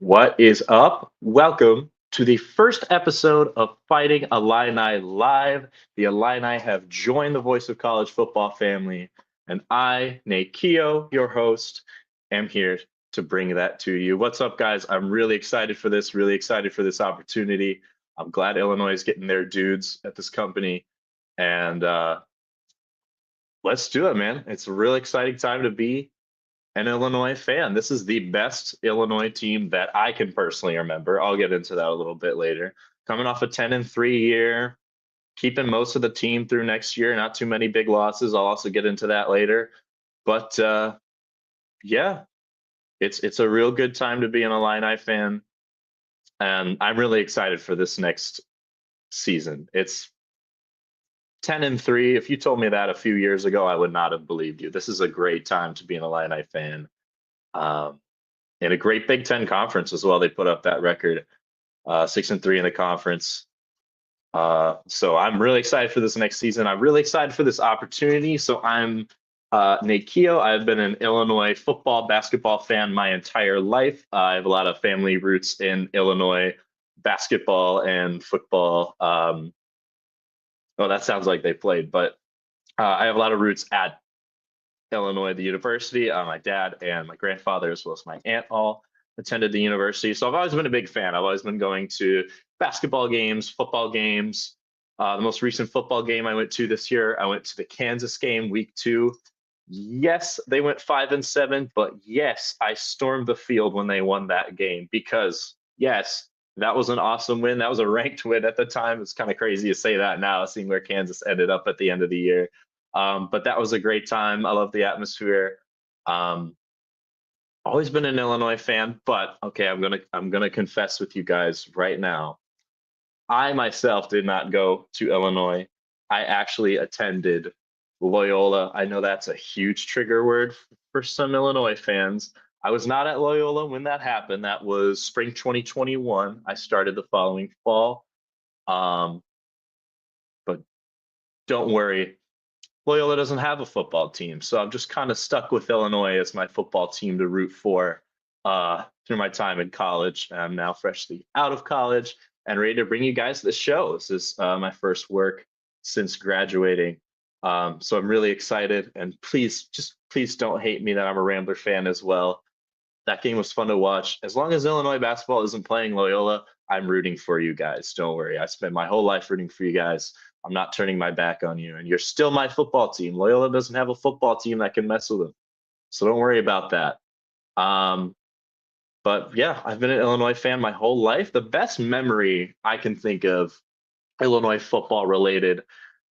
What is up? Welcome to the first episode of Fighting Illini Live. The Illini have joined the Voice of College Football family, and I, Nate Keogh, your host, am here to bring that to you. What's up, guys? I'm really excited for this, really excited for this opportunity. I'm glad Illinois is getting their dudes at this company, and let's do it, man. It's a really exciting time to be an Illinois fan. This is the best Illinois team that I can personally remember. I'll get into that a little bit later. Coming off a 10-3 year, keeping most of the team through next year, not too many big losses. I'll also get into that later. But yeah, it's a real good time to be an Illini fan. And I'm really excited for this next season. It's 10-3. If you told me that a few years ago, I would not have believed you. This is a great time to be an Illini fan. Um, and a great Big Ten conference as well. They put up that record, 6-3 in the conference. So I'm really excited for this next season. I'm really excited for this opportunity. So I'm Nate Keogh. I've been an Illinois football, basketball fan my entire life. I have a lot of family roots in Illinois basketball and football. Well, that sounds like they played, but I have a lot of roots at Illinois, the university. My dad and my grandfather, as well as my aunt, all attended the university. So I've always been a big fan. I've always been going to basketball games, football games. The most recent football game I went to this year, I went to the Kansas game, week 2. Yes, they went 5-7, but yes, I stormed the field when they won that game because yes, that was an awesome win. That was a ranked win at the time. It's kind of crazy to say that now, seeing where Kansas ended up at the end of the year. But that was a great time. I love the atmosphere. Um, Always been an Illinois fan, but okay, I'm gonna confess with you guys right now. I myself did not go to Illinois. I actually attended Loyola. I know that's a huge trigger word for some Illinois fans. I was not at Loyola when that happened. That was spring 2021. I started the following fall. Um, but don't worry, Loyola doesn't have a football team, so I'm just kind of stuck with Illinois as my football team to root for through my time in college. I'm now freshly out of college and ready to bring you guys this show. This is my first work since graduating, so I'm really excited. And please don't hate me that I'm a Rambler fan as well. That game was fun to watch. As long as Illinois basketball isn't playing Loyola, I'm rooting for you guys. Don't worry. I spent my whole life rooting for you guys. I'm not turning my back on you. And you're still my football team. Loyola doesn't have a football team that can mess with them. So don't worry about that. Um, but yeah, I've been an Illinois fan my whole life. The best memory I can think of, Illinois football related,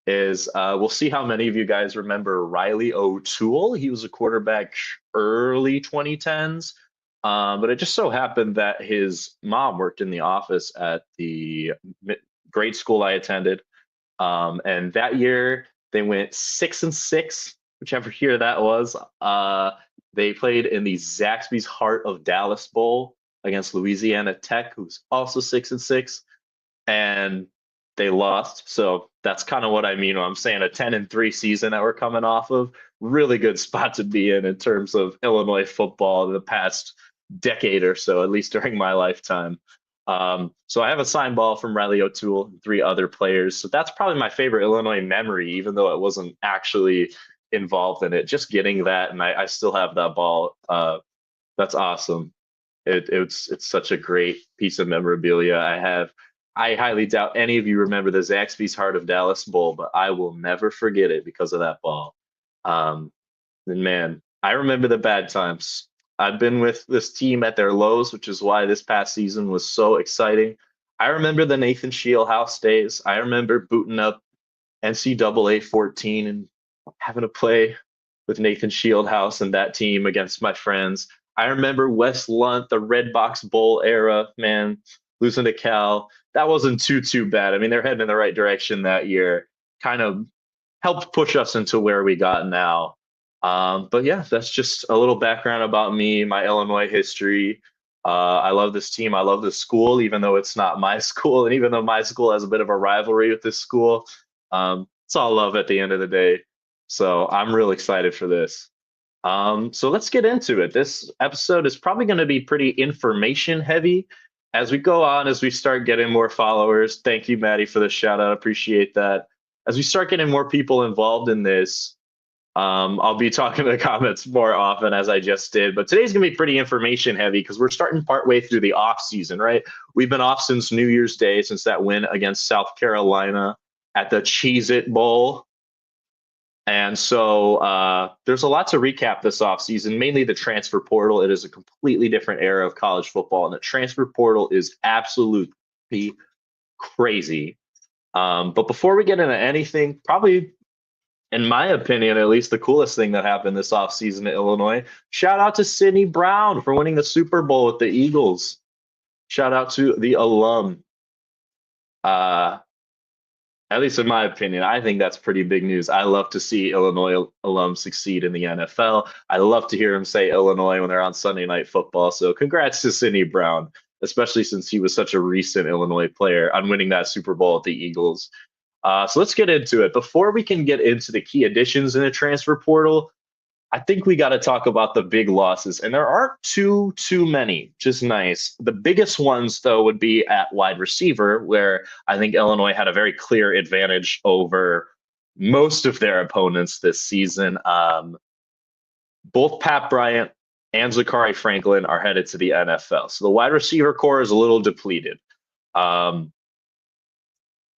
is we'll see how many of you guys remember Riley O'Toole. He was a quarterback early 2010s. But it just so happened that his mom worked in the office at the grade school I attended. And that year they went 6-6, whichever year that was. They played in the Zaxby's Heart of Dallas Bowl against Louisiana Tech, who's also 6-6, and they lost. So that's kind of what I mean when I'm saying a 10-3 season that we're coming off of. Really good spot to be in terms of Illinois football the past decade or so, at least during my lifetime. So I have a signed ball from Riley O'Toole and 3 other players. So that's probably my favorite Illinois memory, even though it wasn't actually involved in it. Just getting that, and I still have that ball. That's awesome. It's such a great piece of memorabilia. I highly doubt any of you remember the Zaxby's Heart of Dallas Bowl, but I will never forget it because of that ball. And man, I remember the bad times. I've been with this team at their lows, which is why this past season was so exciting. I remember the Nathan Shieldhouse days. I remember booting up NCAA 14 and having to play with Nathan Shieldhouse and that team against my friends. I remember West Lunt, the Red Box Bowl era, man, losing to Cal. That wasn't too bad. I mean, they're heading in the right direction that year. Kind of helped push us into where we got now. But yeah, that's just a little background about me, my Illinois history. I love this team. I love this school, even though it's not my school, and even though my school has a bit of a rivalry with this school. It's all love at the end of the day. So I'm real excited for this. So let's get into it. This episode is probably going to be pretty information heavy as we go on, as we start getting more followers. Thank you, Maddie, for the shout out. Appreciate that. As we start getting more people involved in this, I'll be talking to the comments more often as I just did. But today's going to be pretty information heavy because we're starting partway through the off season, right? We've been off since New Year's Day, since that win against South Carolina at the Cheez It Bowl. And so there's a lot to recap this offseason, mainly the transfer portal. It is a completely different era of college football, and the transfer portal is absolutely crazy. But before we get into anything, probably, in my opinion, at least the coolest thing that happened this offseason at Illinois, shout out to Sidney Brown for winning the Super Bowl with the Eagles. Shout out to the alum. Uh, At least in my opinion, I think that's pretty big news. I love to see Illinois alums succeed in the NFL. I love to hear him say Illinois when they're on Sunday Night Football. So congrats to Sidney Brown, especially since he was such a recent Illinois player on winning that Super Bowl at the Eagles. So let's get into it. Before we can get into the key additions in the transfer portal, I think we got to talk about the big losses, and there aren't too many, just nice. The biggest ones, though, would be at wide receiver, where I think Illinois had a very clear advantage over most of their opponents this season. Both Pat Bryant and Zachary Franklin are headed to the NFL, so the wide receiver core is a little depleted. At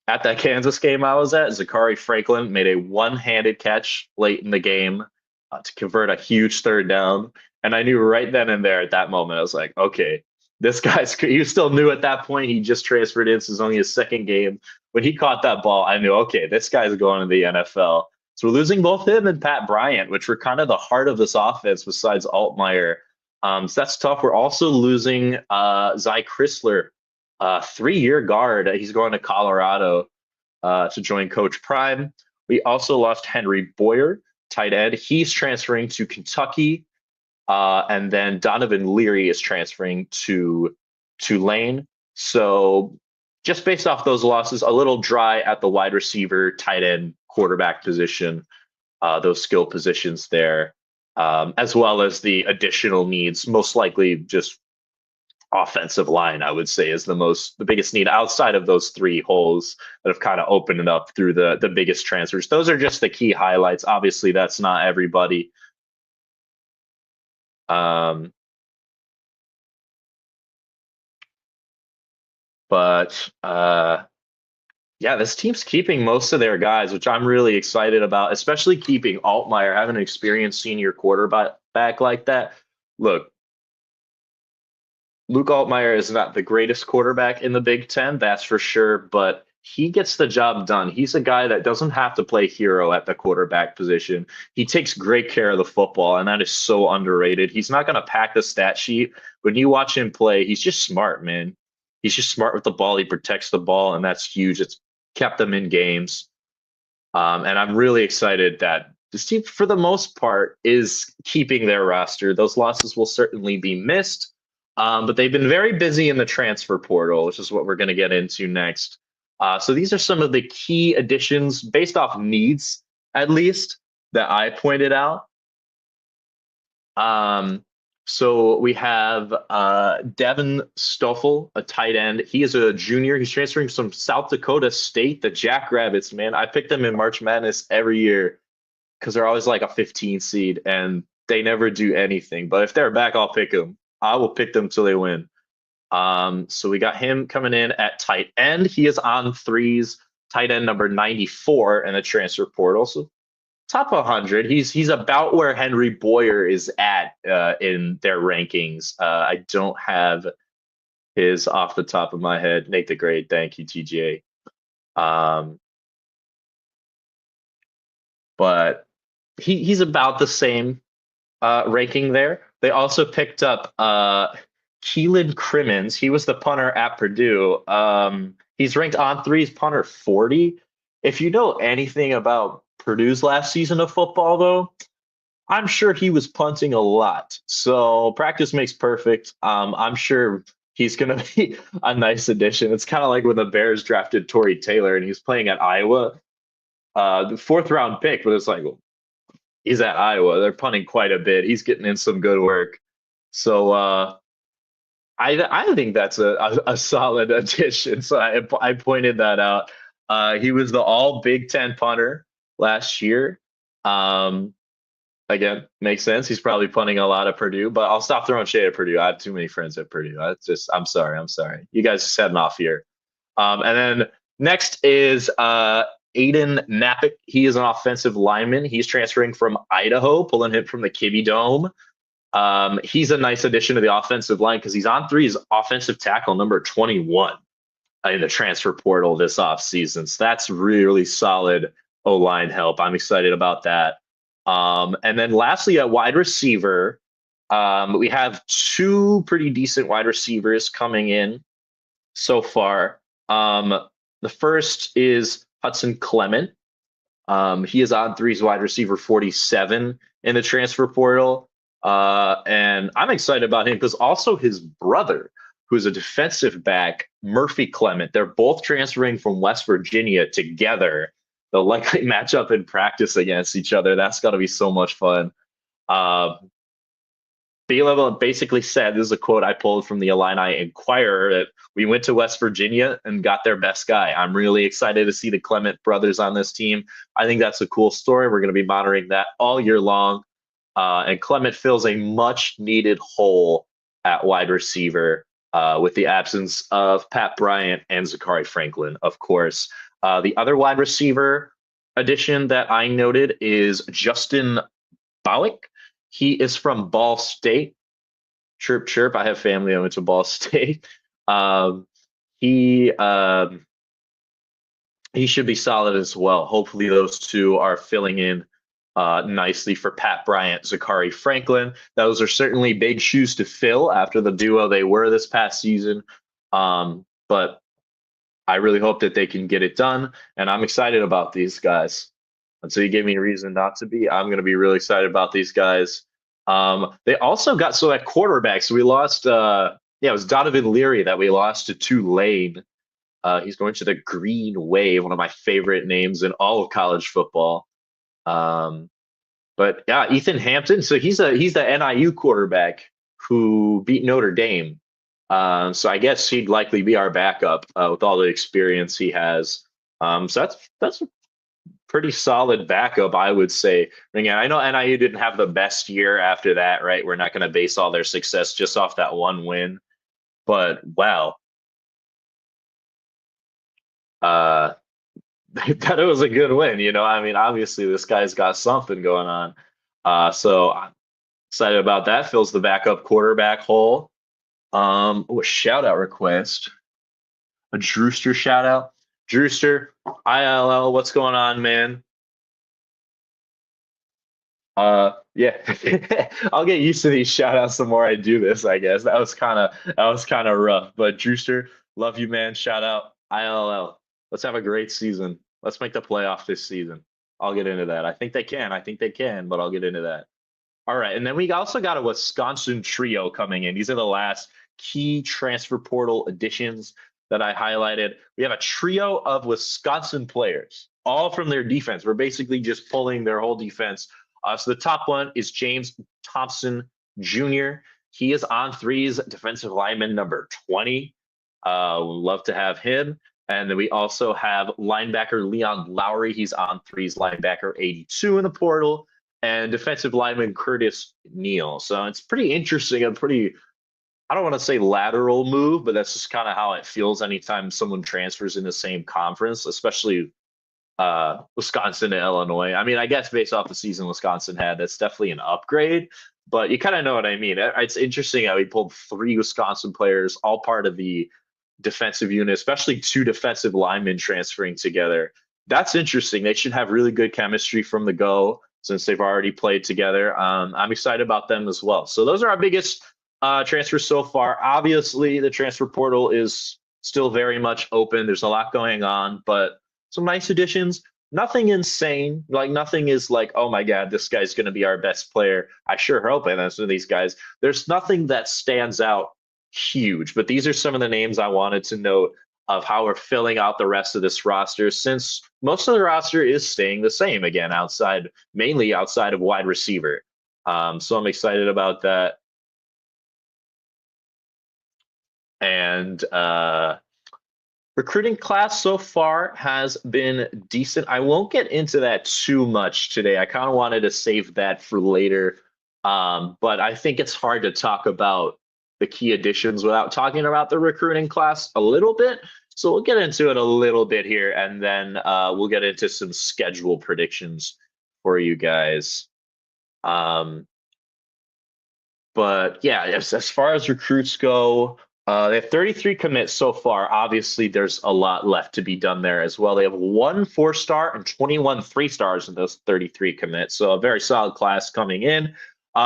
that Kansas game I was at, Zachary Franklin made a one-handed catch late in the game to convert a huge third down. And I knew right then and there at that moment, I was like, okay, this guy's, he still new at that point. He just transferred in. So it's only his second game. When he caught that ball, I knew, okay, this guy's going to the NFL. So we're losing both him and Pat Bryant, which were kind of the heart of this offense besides Altmaier. So that's tough. We're also losing Zy Chrysler, 3-year guard. He's going to Colorado to join Coach Prime. We also lost Henry Boyer, tight end. He's transferring to Kentucky. And then Donovan Leary is transferring to Tulane. So just based off those losses, a little dry at the wide receiver, tight end, quarterback position, those skill positions there, as well as the additional needs, most likely just offensive line, I would say, is the biggest need outside of those three holes that have kind of opened it up through the biggest transfers. Those are just the key highlights. Obviously, that's not everybody. But yeah, this team's keeping most of their guys, which I'm really excited about, especially keeping Altmaier, having an experienced senior quarterback like that. Look, Luke Altmaier is not the greatest quarterback in the Big Ten, that's for sure, but he gets the job done. He's a guy that doesn't have to play hero at the quarterback position. He takes great care of the football, and that is so underrated. He's not going to pack the stat sheet. When you watch him play, he's just smart, man. He's just smart with the ball. He protects the ball, and that's huge. It's kept them in games. And I'm really excited that this team, for the most part, is keeping their roster. Those losses will certainly be missed. But they've been very busy in the transfer portal, which is what we're going to get into next. So these are some of the key additions based off needs, at least, that I pointed out. So we have Devin Stoffel, a tight end. He is a junior. He's transferring from South Dakota State, the Jackrabbits, man. I pick them in March Madness every year because they're always like a 15 seed, and they never do anything. But if they're back, I'll pick them. I will pick them till they win. So we got him coming in at tight end. He is on threes, tight end number 94 in the transfer portal. So top 100. He's about where Henry Boyer is at in their rankings. I don't have his off the top of my head. Nate the Great. Thank you, TJ. But he's about the same ranking there. They also picked up Keelan Crimmins. He was the punter at Purdue. He's ranked on threes punter 40. If you know anything about Purdue's last season of football, though, I'm sure he was punting a lot. So practice makes perfect. I'm sure he's going to be a nice addition. It's kind of like when the Bears drafted Torrey Taylor and he's playing at Iowa, the 4th round pick, but it's like, well, He's at Iowa. They're punting quite a bit. He's getting in some good work. So I think that's a solid addition. So I pointed that out. He was the All Big Ten punter last year. Um, Again, makes sense. He's probably punting a lot at Purdue, but I'll stop throwing shade at Purdue. I have too many friends at Purdue. I'm sorry. I'm sorry. You guys are setting off here. And then next is Aiden Napick. He is an offensive lineman. He's transferring from Idaho, pulling him from the Kibby Dome. He's a nice addition to the offensive line because he's on three. He's offensive tackle number 21 in the transfer portal this offseason. So that's really solid O-line help. I'm excited about that. And then lastly, at wide receiver, we have two pretty decent wide receivers coming in so far. The first is Hudson Clement. He is on three's wide receiver 47 in the transfer portal. And I'm excited about him because also his brother, who's a defensive back, Murphy Clement, they're both transferring from West Virginia together. They'll likely match up in practice against each other. That's got to be so much fun. B-Level basically said, this is a quote I pulled from the Illini Inquirer, that we went to West Virginia and got their best guy. I'm really excited to see the Clement brothers on this team. I think that's a cool story. We're going to be monitoring that all year long. And Clement fills a much needed hole at wide receiver with the absence of Pat Bryant and Zachary Franklin, of course. The other wide receiver addition that I noted is Justin Bowick. He is from Ball State. Chirp, chirp. I have family that went to Ball State. He should be solid as well. Hopefully those two are filling in nicely for Pat Bryant, Zachary Franklin. Those are certainly big shoes to fill after the duo they were this past season. But I really hope that they can get it done, and I'm excited about these guys. Until you give me a reason not to be, I'm going to be really excited about these guys. They also got, so at quarterback, so we lost, it was Donovan Leary that we lost to Tulane. He's going to the Green Wave, one of my favorite names in all of college football. But yeah, Ethan Hampton. So he's the NIU quarterback who beat Notre Dame. So I guess he'd likely be our backup with all the experience he has. So that's a pretty solid backup, I would say. Again, I know NIU didn't have the best year after that, right? We're not going to base all their success just off that one win, but wow. They thought it was a good win, I mean, obviously this guy's got something going on. So I'm excited about that. Fills the backup quarterback hole. A shout out request. A Drewster shout out. Drewster, ILL, what's going on, man? Yeah. I'll get used to these shout outs the more I do this, I guess. That was kind of rough. But Drewster, love you, man. Shout out ILL. Let's have a great season. Let's make the playoff this season. I'll get into that. I think they can, but I'll get into that. All right. And then we also got a Wisconsin trio coming in. These are the last key transfer portal additions that I highlighted. We have a trio of Wisconsin players, all from their defense. We're basically just pulling their whole defense. So the top one is James Thompson Jr. He is on threes, defensive lineman number 20. Love to have him. And then we also have linebacker Leon Lowry. He's on threes, linebacker 82 in the portal, and defensive lineman Curtis Neal. So it's pretty interesting and pretty, I don't want to say lateral move, but that's just kind of how it feels anytime someone transfers in the same conference, especially Wisconsin to Illinois. I mean, I guess based off the season Wisconsin had, that's definitely an upgrade, but you kind of know what I mean. It's interesting how he pulled three Wisconsin players, all part of the defensive unit, especially two defensive linemen transferring together. That's interesting. They should have really good chemistry from the go since they've already played together. I'm excited about them as well. So those are our biggest transfers so far. Obviously, the transfer portal is still very much open. There's a lot going on, but some nice additions. Nothing insane. Like nothing is like, oh my God, this guy's going to be our best player. I sure hope and that's one of these guys. There's nothing that stands out huge, but these are some of the names I wanted to note of how we're filling out the rest of this roster, since most of the roster is staying the same again, mainly outside of wide receiver. So I'm excited about that. And recruiting class so far has been decent. I won't get into that too much today. I kind of wanted to save that for later. But I think it's hard to talk about the key additions without talking about the recruiting class a little bit. So we'll get into it a little bit here, and then we'll get into some schedule predictions for you guys. But yeah, as far as recruits go, they have 33 commits so far. Obviously, there's a lot left to be done there as well. They have 1 4-star and 21 3-stars in those 33 commits. So a very solid class coming in.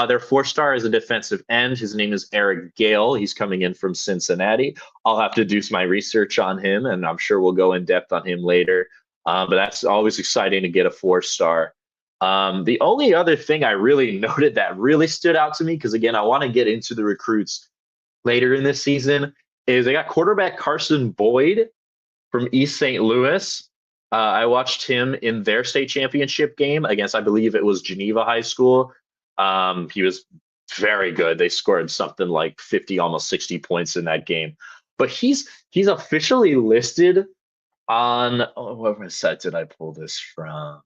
Their 4-star is a defensive end. His name is Eric Gale. He's coming in from Cincinnati. I'll have to do my research on him, and I'm sure we'll go in depth on him later. But that's always exciting to get a 4-star. The only other thing I really noted that really stood out to me, because again, I want to get into the recruits later in this season, is they got quarterback Carson Boyd from East St. Louis. I watched him in their state championship game against, I believe it was Geneva High School. He was very good. They scored something like 50, almost 60 points in that game. But he's officially listed on, what website did I pull this from?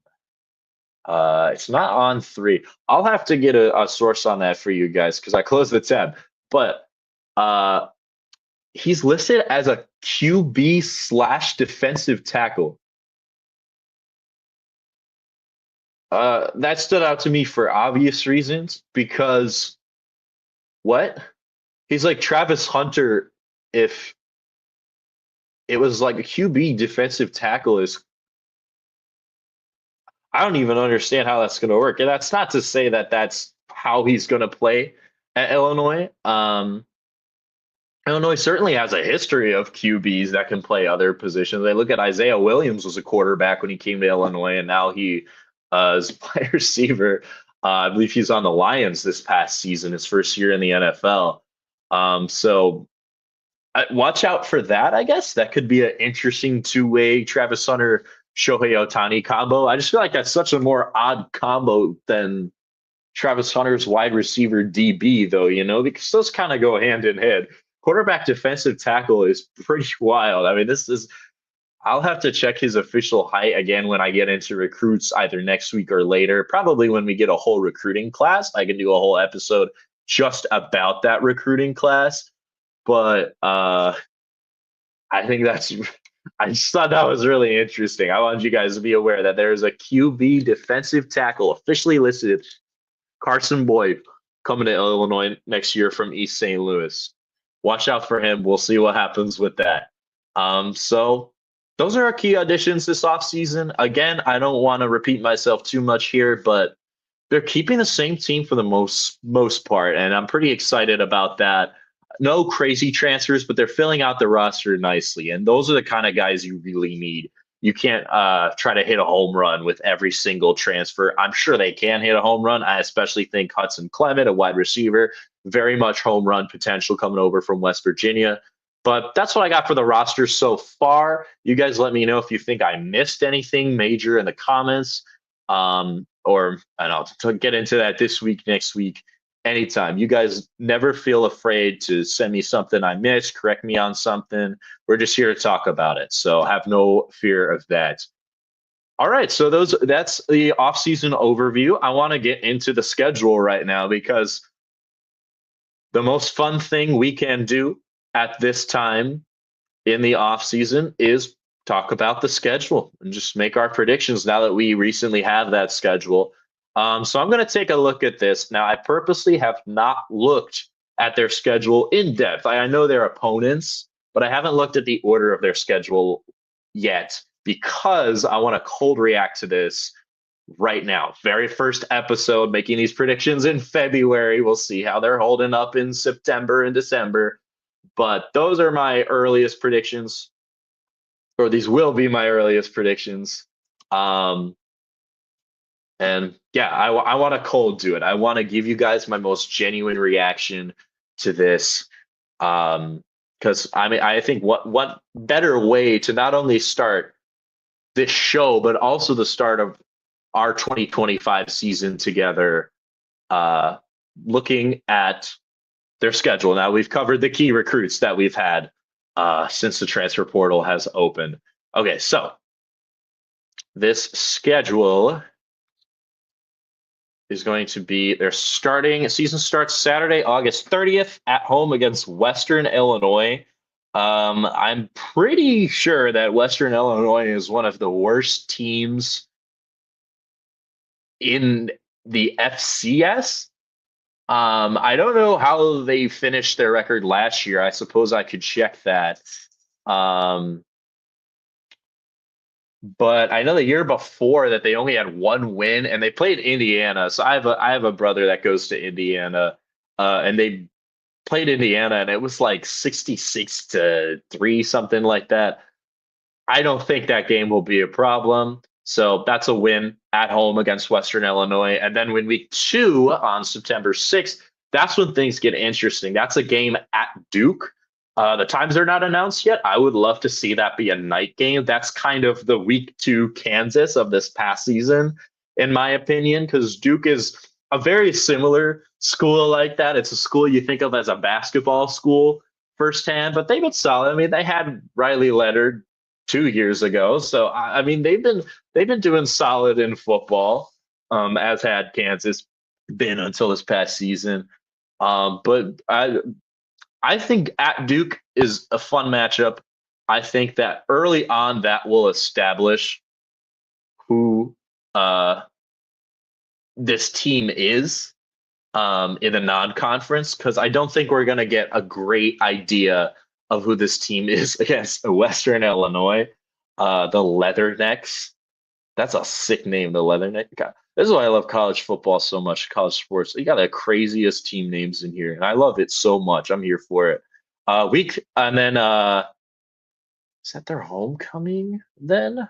It's not on 3. I'll have to get a source on that for you guys because I closed the tab. But he's listed as a QB/defensive tackle. That stood out to me for obvious reasons, because what? He's like Travis Hunter if it was like a QB defensive tackle is. I don't even understand how that's going to work. And that's not to say that that's how he's going to play at Illinois. Illinois certainly has a history of QBs that can play other positions. They look at Isaiah Williams was a quarterback when he came to Illinois, and now he is a wide receiver. I believe he's on the Lions this past season, his first year in the NFL. So watch out for that, I guess. That could be an interesting two-way Travis Hunter, Shohei Ohtani combo. I just feel like that's such a more odd combo than Travis Hunter's wide receiver DB, though, because those kind of go hand in hand. Quarterback defensive tackle is pretty wild. I mean, I'll have to check his official height again when I get into recruits either next week or later. Probably when we get a whole recruiting class, I can do a whole episode just about that recruiting class. But I think I just thought that was really interesting. I wanted you guys to be aware that there's a QB defensive tackle officially listed, Carson Boyd, coming to Illinois next year from East St. Louis. Watch out for him. We'll see what happens with that. So those are our key additions this offseason. Again, I don't want to repeat myself too much here, but they're keeping the same team for the most part, and I'm pretty excited about that. No crazy transfers, but they're filling out the roster nicely. And those are the kind of guys you really need. You can't try to hit a home run with every single transfer. I'm sure they can hit a home run. I especially think Hudson Clement, a wide receiver, very much home run potential coming over from West Virginia. But that's what I got for the roster so far. You guys let me know if you think I missed anything major in the comments. And I'll get into that this week, next week. Anytime. You guys never feel afraid to send me something I missed, correct me on something. We're just here to talk about it. So have no fear of that. All right. So that's the offseason overview. I want to get into the schedule right now, because the most fun thing we can do at this time in the offseason is talk about the schedule and just make our predictions now that we recently have that schedule. So I'm going to take a look at this. Now, I purposely have not looked at their schedule in depth. I know their opponents, but I haven't looked at the order of their schedule yet, because I want to cold react to this right now. Very first episode, making these predictions in February. We'll see how they're holding up in September and December. But those are my earliest predictions, or these will be my earliest predictions. And yeah, I want to cold do it. I want to give you guys my most genuine reaction to this. Because I mean, I think what better way to not only start this show, but also the start of our 2025 season together, uh, looking at their schedule. Now we've covered the key recruits that we've had since the transfer portal has opened. Okay, so this schedule is going to be their starting season starts Saturday, August 30th at home against Western Illinois. I'm pretty sure that Western Illinois is one of the worst teams in the FCS. I don't know how they finished their record last year. I suppose I could check that. Um, but I know the year before that they only had one win and they played Indiana. So I have a brother that goes to Indiana, and they played Indiana and it was like 66-3, something like that. I don't think that game will be a problem. So that's a win at home against Western Illinois. And then when week 2 on September 6th, that's when things get interesting. That's a game at Duke. The times are not announced yet. I would love to see that be a night game. That's kind of the week 2 Kansas of this past season, in my opinion, because Duke is a very similar school like that. It's a school you think of as a basketball school firsthand, but they've been solid. I mean, they had Riley Leonard 2 years ago. So I mean they've been doing solid in football, as had Kansas been until this past season. But I think at Duke is a fun matchup. I think that early on that will establish who uh, this team is in a non-conference, because I don't think we're going to get a great idea of who this team is against Western Illinois. The Leathernecks. That's a sick name, the Leatherneck. God, this is why I love college football so much, college sports. You got the craziest team names in here, and I love it so much. I'm here for it. Week and then is that their homecoming then?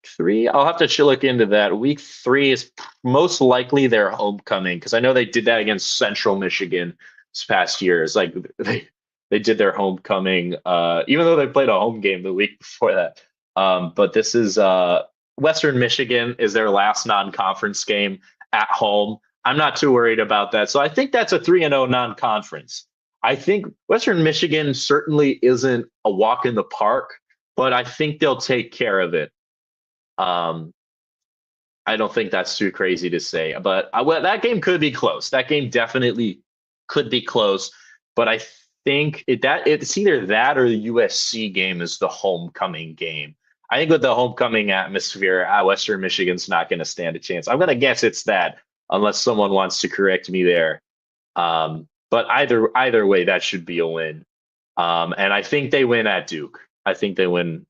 3? I'll have to look into that. Week 3 is most likely their homecoming, because I know they did that against Central Michigan this past year. It's like they did their homecoming, even though they played a home game the week before that. But this is Western Michigan is their last non-conference game at home. I'm not too worried about that. So I think that's a 3-0 non-conference. I think Western Michigan certainly isn't a walk in the park, but I think they'll take care of it. Um, I don't think that's too crazy to say, but well, that game could be close. That game definitely could be close, but I think it's either that or the USC game is the homecoming game. I think with the homecoming atmosphere, Western Michigan's not going to stand a chance. I'm going to guess it's that, unless someone wants to correct me there. But either way, that should be a win. And I think they win at Duke. I think they win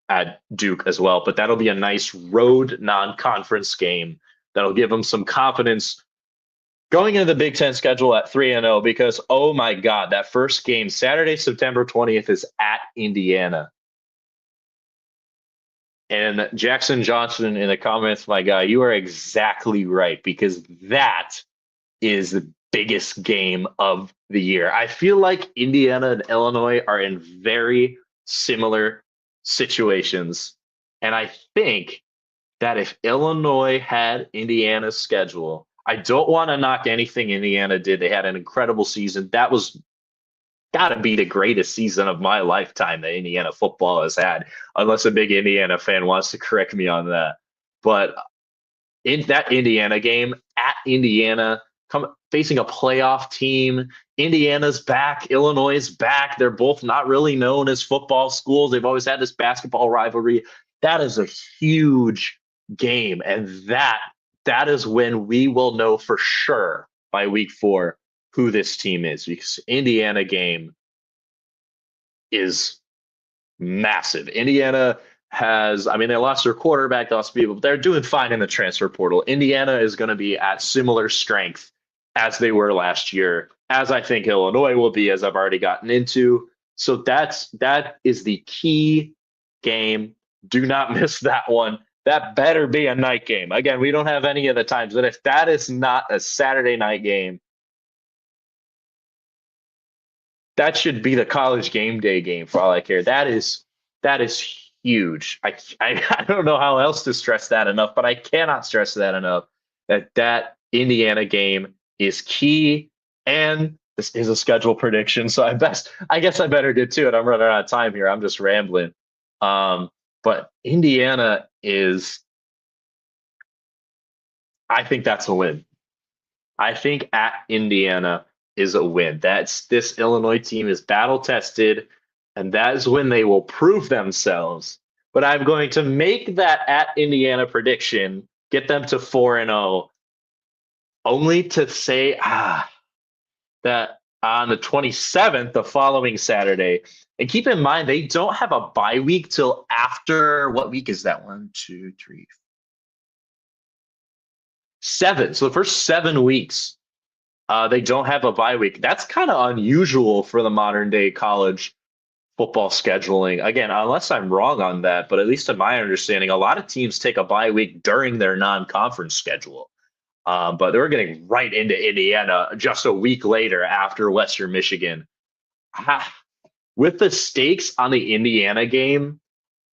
at Duke as well, but that'll be a nice road non-conference game that'll give them some confidence going into the Big Ten schedule at 3-0, because oh my God, that first game Saturday, September 20th is at Indiana. And Jackson Johnson in the comments, my guy, you are exactly right, because that is the biggest game of the year. I feel like Indiana and Illinois are in very similar situations. And I think that if Illinois had Indiana's schedule, I don't want to knock anything Indiana did. They had an incredible season. That was got to be the greatest season of my lifetime that Indiana football has had, unless a big Indiana fan wants to correct me on that. But in that Indiana game at Indiana, facing a playoff team, Indiana's back, Illinois is back. They're both not really known as football schools. They've always had this basketball rivalry. That is a huge game, and that is when we will know for sure by week 4 who this team is, because Indiana game is massive. Indiana has, I mean, they lost their quarterback, they lost people, but they're doing fine in the transfer portal. Indiana is going to be at similar strength as they were last year, as I think Illinois will be, as I've already gotten into. So that is the key game. Do not miss that one. That better be a night game. Again, we don't have any of the times, but if that is not a Saturday night game, That should be the college game day game for all I care. That is huge. I don't know how else to stress that enough, but I cannot stress that enough. That Indiana game is key, and this is a schedule prediction. So I guess I better get to it. I'm running out of time here. I'm just rambling. Um, but Indiana is. I think that's a win. I think at Indiana is a win. This Illinois team is battle tested, and that is when they will prove themselves. But I'm going to make that at Indiana prediction, get them to 4-0, only to say that on the 27th, the following Saturday. And keep in mind, they don't have a bye week till after what week is that? 1, 2, 3, 7. So the first 7 weeks they don't have a bye week. That's kind of unusual for the modern day college football scheduling. Again, unless I'm wrong on that, but at least in my understanding, a lot of teams take a bye week during their non-conference schedule. But they're getting right into Indiana just a week later after Western Michigan. With the stakes on the Indiana game,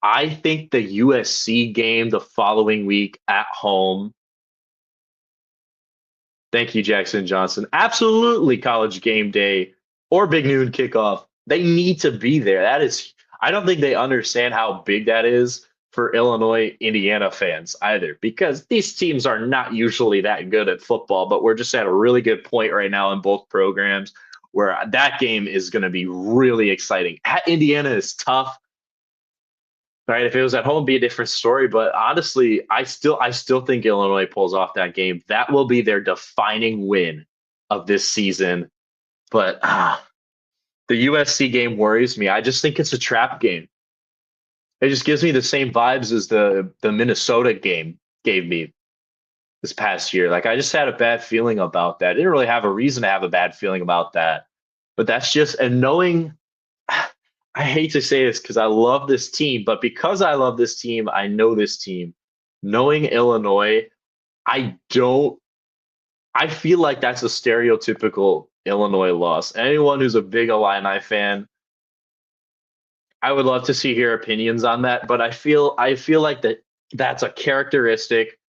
I think the USC game the following week at home. Thank you, Jackson Johnson. Absolutely, college game day or big noon kickoff. They need to be there. I don't think they understand how big that is for Illinois, Indiana fans either, because these teams are not usually that good at football, but we're just at a really good point right now in both programs where that game is going to be really exciting. At Indiana is tough. Right, if it was at home, it'd be a different story. But honestly, I still think Illinois pulls off that game. That will be their defining win of this season. But the USC game worries me. I just think it's a trap game. It just gives me the same vibes as the Minnesota game gave me this past year. Like I just had a bad feeling about that. I didn't really have a reason to have a bad feeling about that. But that's just and knowing I hate to say this because I love this team, but because I love this team, I know this team. Knowing Illinois, I don't. I feel like that's a stereotypical Illinois loss. Anyone who's a big Illini fan, I would love to see your opinions on that. But I feel like that's a characteristic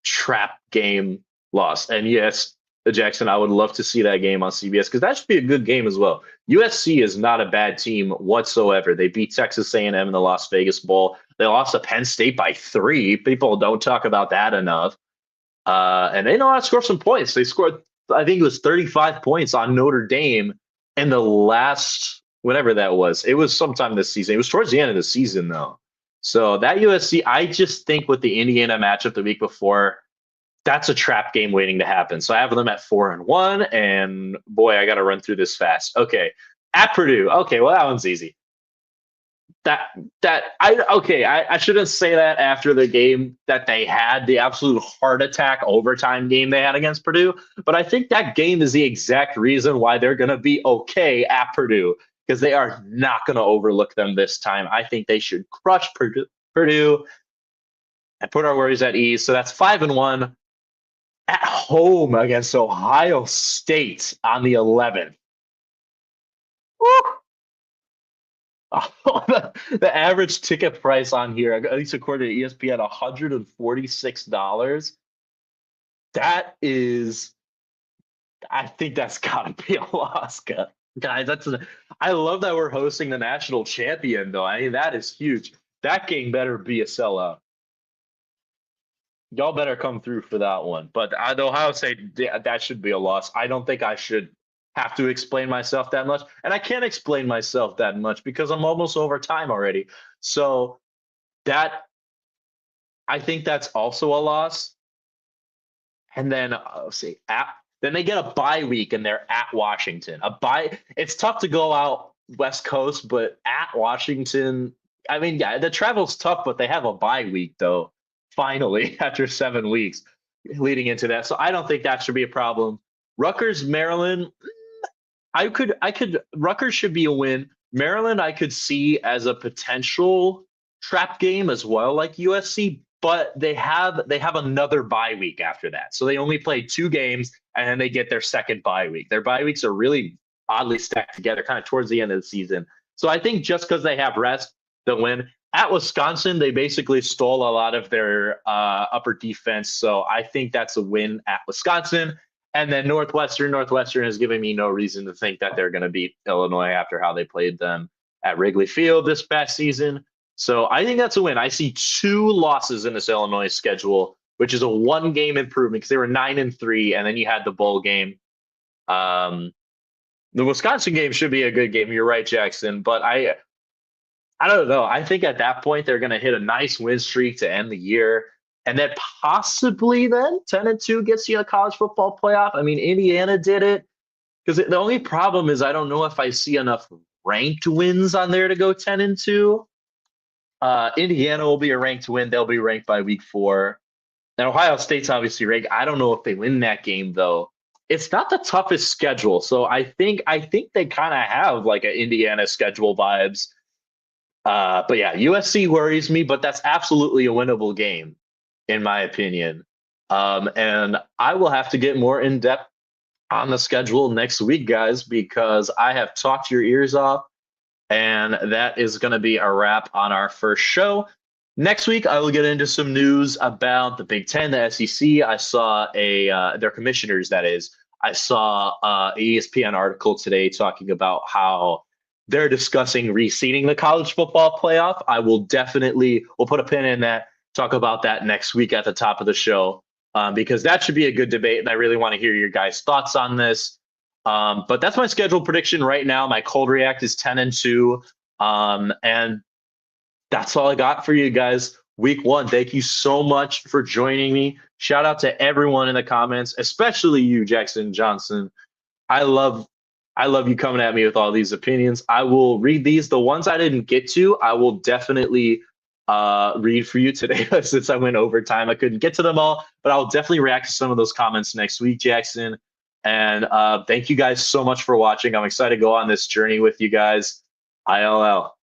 trap game loss. And yes, Jackson, I would love to see that game on CBS because that should be a good game as well. USC is not a bad team whatsoever. They beat Texas A&M in the Las Vegas Bowl. They lost to Penn State by 3. People don't talk about that enough. And they know how to score some points. They scored, I think it was 35 points on Notre Dame in the last, whatever that was. It was sometime this season. It was towards the end of the season, though. So that USC, I just think with the Indiana matchup the week before, that's a trap game waiting to happen. So I have them at 4-1, and boy, I got to run through this fast. Okay, at Purdue. Okay, well that one's easy. I shouldn't say that after the game that they had, the absolute heart attack overtime game they had against Purdue, but I think that game is the exact reason why they're going to be okay at Purdue because they are not going to overlook them this time. I think they should crush Purdue and put our worries at ease. So that's 5-1 at home against Ohio State on the 11th. Woo! Oh, the average ticket price on here, at least according to ESPN, $146. That is, I think that's got to be a loss, guys. I love that we're hosting the national champion, though. I mean, that is huge. That game better be a sellout. Y'all better come through for that one. But the Ohio State, that should be a loss. I don't think I should have to explain myself that much. And I can't explain myself that much because I'm almost over time already. So I think that's also a loss. And then let's see, then they get a bye week and they're at Washington. It's tough to go out West Coast, but at Washington, I mean, yeah, the travel's tough, but they have a bye week though. Finally, after 7 weeks leading into that. So I don't think that should be a problem. Rutgers, Maryland, Rutgers should be a win. Maryland, I could see as a potential trap game as well, like USC, but they have another bye week after that. So they only play 2 games and then they get their second bye week. Their bye weeks are really oddly stacked together kind of towards the end of the season. So I think just because they have rest, they'll win. At Wisconsin, they basically stole a lot of their upper defense. So I think that's a win at Wisconsin. And then Northwestern has given me no reason to think that they're going to beat Illinois after how they played them at Wrigley Field this past season. So I think that's a win. I see 2 losses in this Illinois schedule, which is a 1-game improvement because they were 9-3, and then you had the bowl game. The Wisconsin game should be a good game. You're right, Jackson. But I don't know. I think at that point they're going to hit a nice win streak to end the year, and then possibly then 10-2 gets you a college football playoff. I mean, Indiana did it because the only problem is I don't know if I see enough ranked wins on there to go 10-2. Indiana will be a ranked win. They'll be ranked by week 4. And Ohio State's obviously ranked. I don't know if they win that game though. It's not the toughest schedule, so I think they kind of have like an Indiana schedule vibes. But yeah, USC worries me, but that's absolutely a winnable game, in my opinion. And I will have to get more in depth on the schedule next week, guys, because I have talked your ears off, and that is going to be a wrap on our first show. Next week, I will get into some news about the Big Ten, the SEC. I saw their commissioners, that is. I saw an ESPN article today talking about how they're discussing reseeding the college football playoff. We'll put a pin in that, talk about that next week at the top of the show, because that should be a good debate, and I really want to hear your guys' thoughts on this. But that's my schedule prediction right now. My cold react is 10-2, and that's all I got for you guys. Week 1, thank you so much for joining me. Shout out to everyone in the comments, especially you, Jackson Johnson. I love you coming at me with all these opinions. I will read these. The ones I didn't get to, I will definitely read for you today. Since I went overtime, I couldn't get to them all, but I'll definitely react to some of those comments next week, Jackson. And thank you guys so much for watching. I'm excited to go on this journey with you guys. ILL.